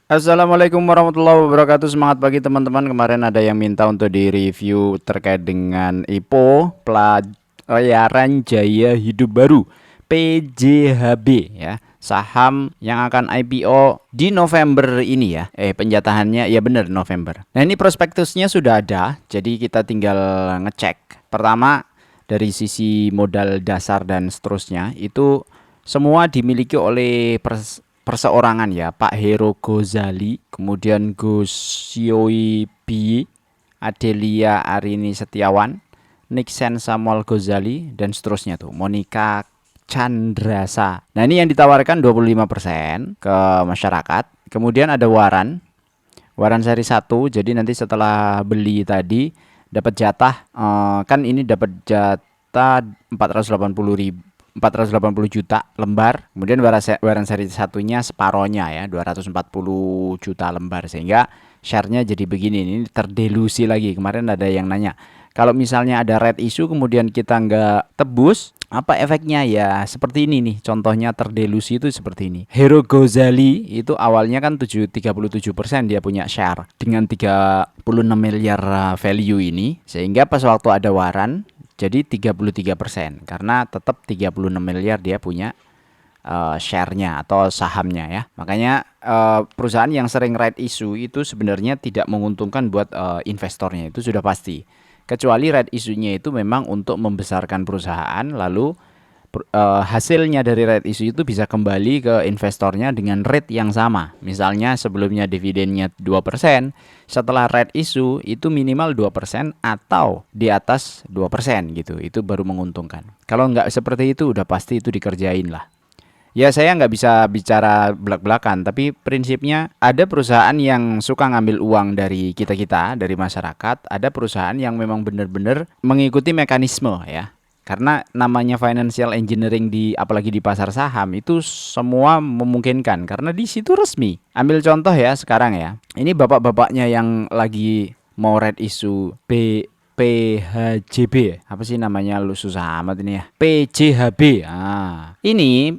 Assalamualaikum warahmatullahi wabarakatuh. Semangat pagi teman-teman. Kemarin ada yang minta untuk di-review terkait dengan IPO Pelayaran Jaya Hidup Baru PJHB ya. Saham yang akan IPO di November ini ya. Penjatahannya ya benar November. Nah, ini prospektusnya sudah ada. Jadi kita tinggal ngecek. Pertama dari sisi modal dasar dan seterusnya itu semua dimiliki oleh perseorangan ya, Pak Hero Gozali, kemudian Gus Yoi Bi, Adelia Arini Setiawan, Nixon Samuel Gozali, dan seterusnya tuh, Monica Chandrasa. Nah, ini yang ditawarkan 25% ke masyarakat. Kemudian ada Waran seri 1. Jadi nanti setelah beli tadi dapat jatah, kan ini dapat jatah 480 juta lembar. Kemudian waran seri satunya separohnya ya, 240 juta lembar, sehingga share-nya jadi begini. Ini terdelusi lagi. Kemarin ada yang nanya, kalau misalnya ada red issue kemudian kita nggak tebus, apa efeknya? Ya seperti ini nih, contohnya terdelusi itu seperti ini. Hero Gozali itu awalnya kan 37% dia punya share dengan 36 miliar value ini, sehingga pas waktu ada waran jadi 33%, karena tetap 36 miliar dia punya share-nya atau sahamnya ya. Makanya perusahaan yang sering right issue itu sebenarnya tidak menguntungkan buat investornya, itu sudah pasti. Kecuali right issue-nya itu memang untuk membesarkan perusahaan, lalu hasilnya dari right issue itu bisa kembali ke investornya dengan rate yang sama. Misalnya sebelumnya dividennya 2%, setelah right issue itu minimal 2% atau di atas 2% gitu. Itu baru menguntungkan. Kalau nggak seperti itu udah pasti itu dikerjain lah. Ya saya nggak bisa bicara belak-belakan, tapi prinsipnya ada perusahaan yang suka ngambil uang dari kita-kita, dari masyarakat. Ada perusahaan yang memang benar-benar mengikuti mekanisme ya. Karena namanya financial engineering apalagi di pasar saham itu semua memungkinkan karena di situ resmi. Ambil contoh ya sekarang ya. Ini bapak-bapaknya yang lagi mau red issue PHJB, apa sih namanya, lu susah amat ini ya. PJHB. Ini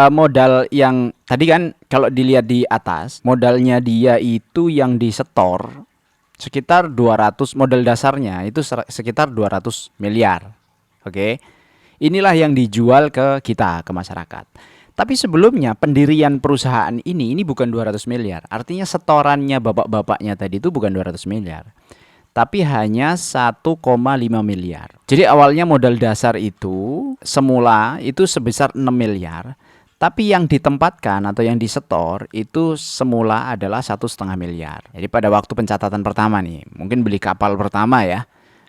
modal yang tadi kan kalau dilihat di atas, modalnya dia itu yang disetor sekitar 200, modal dasarnya itu sekitar 200 miliar. Oke. Inilah yang dijual ke kita, ke masyarakat. Tapi sebelumnya pendirian perusahaan ini bukan 200 miliar. Artinya setorannya bapak-bapaknya tadi itu bukan 200 miliar. Tapi hanya 1,5 miliar. Jadi awalnya modal dasar itu semula itu sebesar 6 miliar. Tapi yang ditempatkan atau yang disetor itu semula adalah 1,5 miliar. Jadi pada waktu pencatatan pertama nih, mungkin beli kapal pertama ya,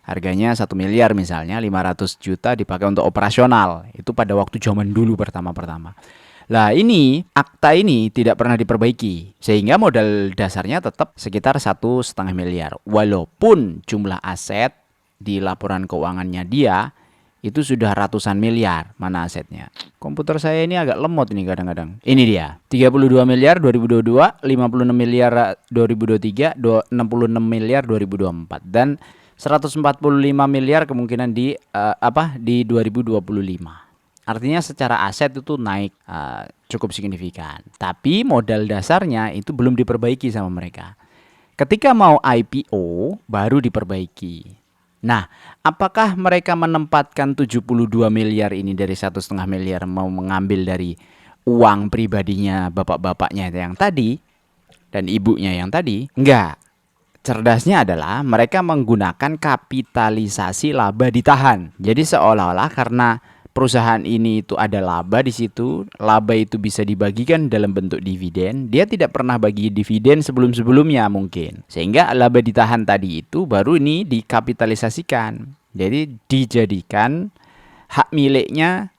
harganya 1 miliar misalnya, 500 juta dipakai untuk operasional. Itu pada waktu zaman dulu pertama-pertama. Lah ini akta ini tidak pernah diperbaiki, sehingga modal dasarnya tetap sekitar 1,5 miliar. Walaupun jumlah aset di laporan keuangannya dia itu sudah ratusan miliar. Mana asetnya? Komputer saya ini agak lemot ini kadang-kadang. Ini dia, 32 miliar 2022, 56 miliar 2023, 66 miliar 2024, dan 145 miliar kemungkinan di 2025. Artinya secara aset itu naik cukup signifikan. Tapi modal dasarnya itu belum diperbaiki sama mereka. Ketika mau IPO baru diperbaiki. Nah, apakah mereka menempatkan 72 miliar ini dari 1,5 miliar mau mengambil dari uang pribadinya bapak-bapaknya yang tadi dan ibunya yang tadi? Enggak. Cerdasnya adalah mereka menggunakan kapitalisasi laba ditahan. Jadi seolah-olah karena perusahaan ini itu ada laba di situ, laba itu bisa dibagikan dalam bentuk dividen. Dia tidak pernah bagi dividen sebelum-sebelumnya mungkin. Sehingga laba ditahan tadi itu baru ini dikapitalisasikan. Jadi dijadikan hak miliknya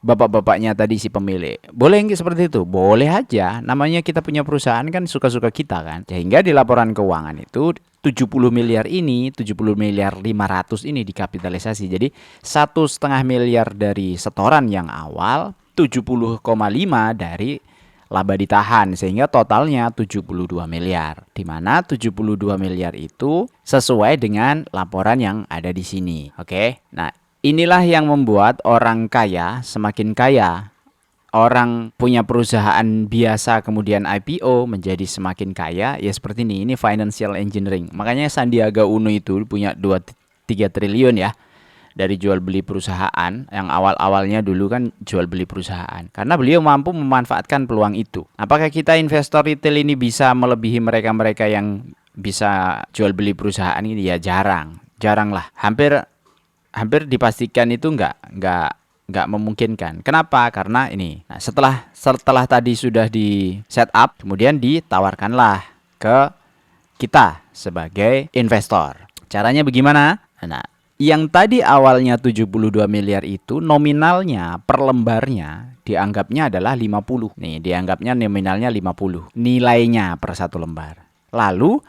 bapak-bapaknya tadi, si pemilik. Boleh nggak seperti itu? Boleh aja. Namanya kita punya perusahaan kan suka-suka kita kan. Sehingga di laporan keuangan itu 70 miliar ini, 70 miliar 500 ini dikapitalisasi. Jadi 1,5 miliar dari setoran yang awal, 70,5 dari laba ditahan, sehingga totalnya 72 miliar. Di mana 72 miliar itu sesuai dengan laporan yang ada di sini. Oke. Nah, inilah yang membuat orang kaya semakin kaya. orang punya perusahaan biasa kemudian IPO menjadi semakin kaya, ya seperti ini. Ini financial engineering. Makanya Sandiaga Uno itu punya 2-3 triliun ya dari jual beli perusahaan, yang awal-awalnya dulu kan jual beli perusahaan. Karena beliau mampu memanfaatkan peluang itu. Apakah kita investor retail ini bisa melebihi mereka-mereka yang bisa jual beli perusahaan ini? Ya jarang lah. Hampir dipastikan itu nggak memungkinkan. Kenapa? Karena ini. Nah, setelah tadi sudah di set up, kemudian ditawarkanlah ke kita sebagai investor. Caranya bagaimana? Nah, yang tadi awalnya 72 miliar itu nominalnya per lembarnya dianggapnya adalah 50. Nih, dianggapnya nominalnya 50. Nilainya per satu lembar. Lalu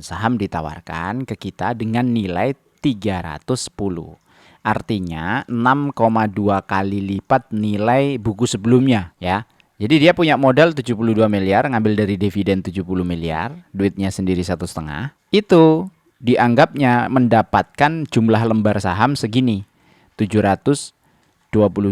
saham ditawarkan ke kita dengan nilai 310. Artinya 6,2 kali lipat nilai buku sebelumnya ya. Jadi dia punya modal 72 miliar, ngambil dari dividen 70 miliar, duitnya sendiri 1,5. Itu dianggapnya mendapatkan jumlah lembar saham segini, 720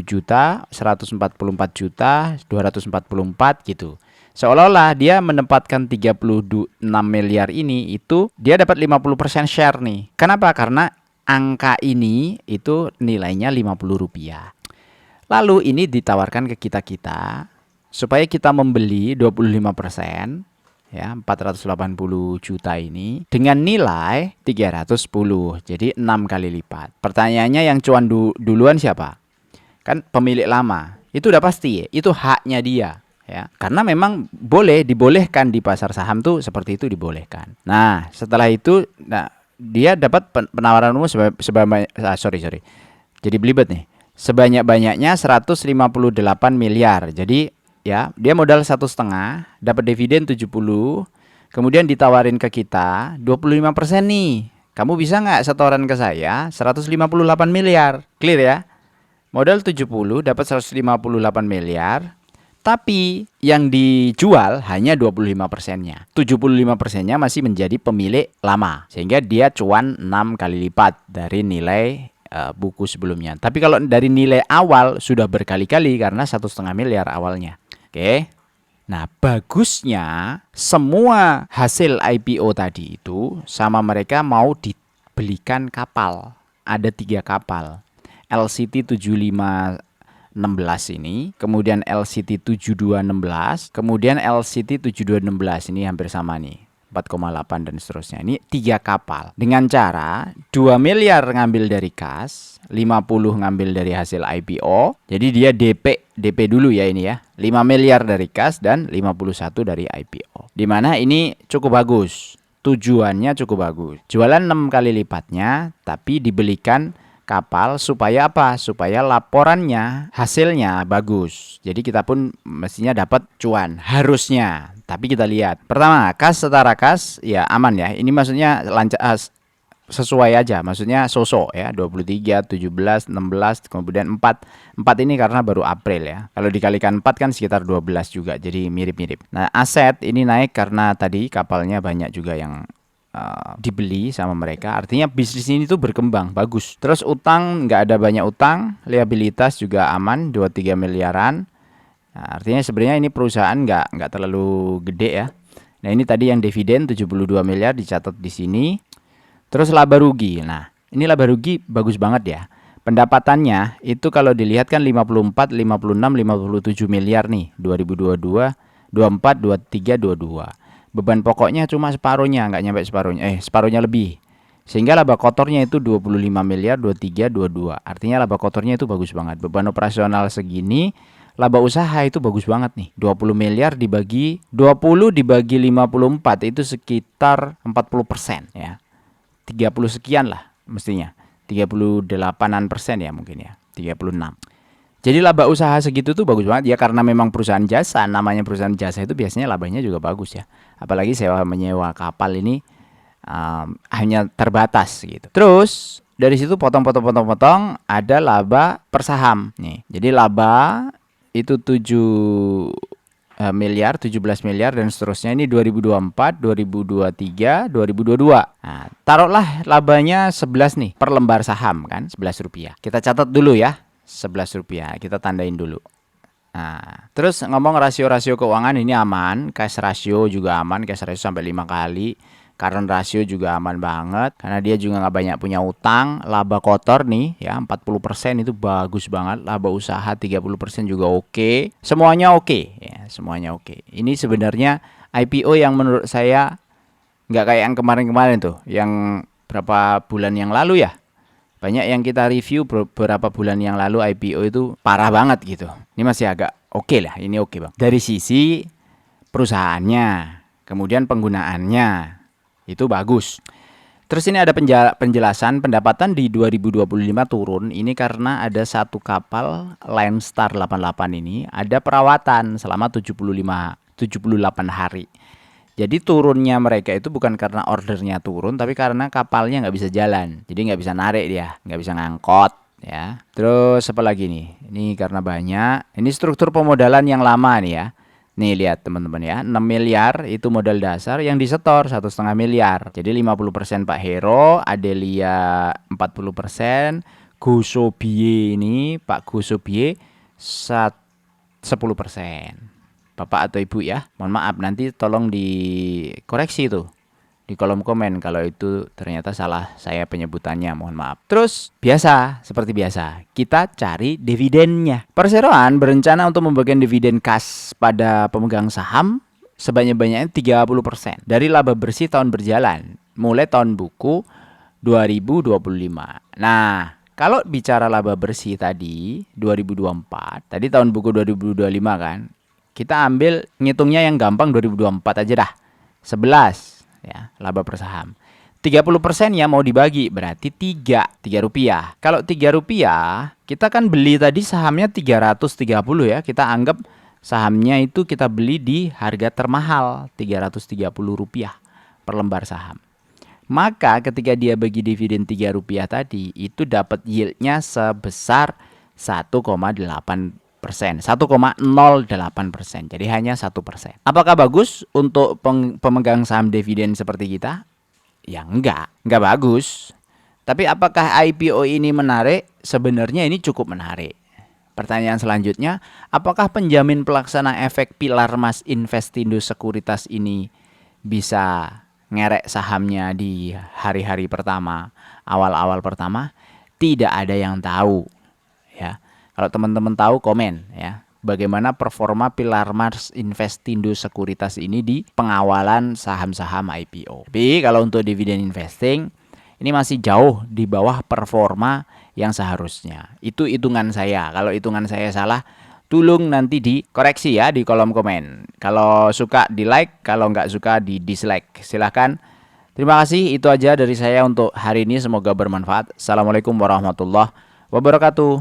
juta, 144 juta, 244 gitu. Seolah-olah dia menempatkan 36 miliar ini, itu dia dapat 50% share nih. Kenapa? Karena angka ini itu nilainya 50 rupiah. Lalu ini ditawarkan ke kita supaya kita membeli 25%. Ya, 480 juta ini dengan nilai 310. Jadi 6 kali lipat. Pertanyaannya, yang cuan duluan siapa? Kan pemilik lama. Itu udah pasti, itu haknya dia ya. Karena memang dibolehkan di pasar saham tuh seperti itu, dibolehkan. Nah, setelah itu dia dapat penawaran umum Jadi belibet nih. Sebanyak-banyaknya 158 miliar. Jadi ya, dia modal 1,5, dapat dividen 70, kemudian ditawarin ke kita 25% nih. Kamu bisa nggak setoran ke saya 158 miliar? Clear ya? Modal 70, dapat 158 miliar. Tapi yang dijual hanya 25%-nya. 75%-nya masih menjadi pemilik lama. Sehingga dia cuan 6 kali lipat dari nilai buku sebelumnya. Tapi kalau dari nilai awal sudah berkali-kali karena 1,5 miliar awalnya. Oke. Nah, bagusnya semua hasil IPO tadi itu sama mereka mau dibelikan kapal. Ada 3 kapal. LCT 7516 ini, kemudian LCT 7216, kemudian LCT 7216 ini hampir sama nih. 4,8 dan seterusnya. Ini 3 kapal. Dengan cara 2 miliar ngambil dari kas, 50 ngambil dari hasil IPO. Jadi dia DP dulu ya ini ya. 5 miliar dari kas dan 51 dari IPO. Dimana ini cukup bagus. Tujuannya cukup bagus. Jualan 6 kali lipatnya, tapi dibelikan kapal supaya apa? Supaya laporannya, hasilnya bagus. Jadi kita pun mestinya dapat cuan, harusnya. Tapi kita lihat. Pertama, kas setara kas, ya aman ya. Ini maksudnya lancar, sesuai aja. Maksudnya sosok ya. 23, 17, 16, kemudian 4. 4 ini karena baru April ya. Kalau dikalikan 4 kan sekitar 12 juga. Jadi mirip-mirip. Nah, aset ini naik karena tadi kapalnya banyak juga yang dibeli sama mereka. Artinya bisnis ini tuh berkembang, bagus. Terus utang, nggak ada banyak utang. Liabilitas juga aman, 23 miliaran. Nah, artinya sebenarnya ini perusahaan nggak terlalu gede ya. Nah, ini tadi yang dividen 72 miliar dicatat di sini. Terus laba rugi. Nah, ini laba rugi bagus banget ya. Pendapatannya itu kalau dilihat kan 54, 56, 57 miliar nih. 2022, 24, 23, 22. Beban pokoknya cuma separuhnya, nggak nyampe separuhnya. Separuhnya lebih. Sehingga laba kotornya itu 25 miliar, 23, 22. Artinya laba kotornya itu bagus banget. Beban operasional segini, laba usaha itu bagus banget nih. 20 miliar dibagi 20 dibagi 54 itu sekitar 40% ya. 30 sekian lah mestinya. 38% ya mungkin ya. 36. Jadi laba usaha segitu tuh bagus banget ya, karena memang perusahaan jasa, namanya perusahaan jasa itu biasanya labanya juga bagus ya. Apalagi sewa menyewa kapal ini hanya terbatas gitu. Terus dari situ potong ada laba per saham nih. Jadi laba itu 7 miliar, 17 miliar dan seterusnya. Ini 2024, 2023, 2022. Nah, taruhlah labanya 11 nih per lembar saham kan, 11 rupiah. Kita catat dulu ya. Rp11. Kita tandain dulu. Nah, terus ngomong rasio-rasio keuangan ini aman, cash ratio juga aman, cash ratio sampai 5 kali. Current ratio juga aman banget karena dia juga nggak banyak punya utang. Laba kotor nih ya 40% itu bagus banget. Laba usaha 30% juga oke. Semuanya oke ya, semuanya oke. Ini sebenarnya IPO yang menurut saya nggak kayak yang kemarin-kemarin tuh, yang berapa bulan yang lalu ya. Banyak yang kita review beberapa bulan yang lalu IPO itu parah banget gitu. Ini masih agak oke lah, ini oke bang. Dari sisi perusahaannya, kemudian penggunaannya, itu bagus. Terus ini ada penjelasan pendapatan di 2025 turun. Ini karena ada satu kapal Line Star 88 ini ada perawatan selama 78 hari. Jadi turunnya mereka itu bukan karena ordernya turun, tapi karena kapalnya nggak bisa jalan. Jadi nggak bisa narik dia, nggak bisa ngangkot ya. Terus apa lagi nih? Ini karena banyak. Ini struktur pemodalan yang lama nih ya. Nih lihat teman-teman ya, 6 miliar itu modal dasar yang disetor 1,5 miliar. Jadi 50% Pak Hero, Adelia 40%, Gosobie ini Pak Gosobie 10%. Bapak atau Ibu ya, mohon maaf nanti tolong dikoreksi tuh di kolom komen kalau itu ternyata salah saya penyebutannya, mohon maaf. Terus seperti biasa kita cari dividennya. Perseroan berencana untuk membagikan dividen kas pada pemegang saham sebanyak-banyaknya 30% dari laba bersih tahun berjalan mulai tahun buku 2025. Nah, kalau bicara laba bersih tadi 2024, tadi tahun buku 2025 kan. Kita ambil ngitungnya yang gampang 2024 aja dah. 11 ya, laba per saham. 30% ya mau dibagi berarti 3 rupiah. Kalau 3 rupiah, kita kan beli tadi sahamnya 330 ya. Kita anggap sahamnya itu kita beli di harga termahal 330 rupiah per lembar saham. Maka ketika dia bagi dividen 3 rupiah tadi, itu dapat yieldnya sebesar 1,08%. 1,08%. Jadi hanya 1%. Apakah bagus untuk pemegang saham dividen seperti kita? Ya enggak bagus. Tapi apakah IPO ini menarik? Sebenarnya ini cukup menarik. Pertanyaan selanjutnya, apakah penjamin pelaksana efek Pilar Mas Investindo Sekuritas ini bisa ngerek sahamnya di hari-hari pertama, awal-awal pertama? Tidak ada yang tahu. Ya. Kalau teman-teman tahu komen ya. Bagaimana performa Pilar Mas Investindo Sekuritas ini di pengawalan saham-saham IPO. Tapi kalau untuk dividen investing ini masih jauh di bawah performa yang seharusnya. Itu hitungan saya. Kalau hitungan saya salah, tolong nanti dikoreksi ya di kolom komen. Kalau suka di like, kalau nggak suka di dislike. Silahkan. Terima kasih, itu aja dari saya untuk hari ini. Semoga bermanfaat. Assalamualaikum warahmatullahi wabarakatuh.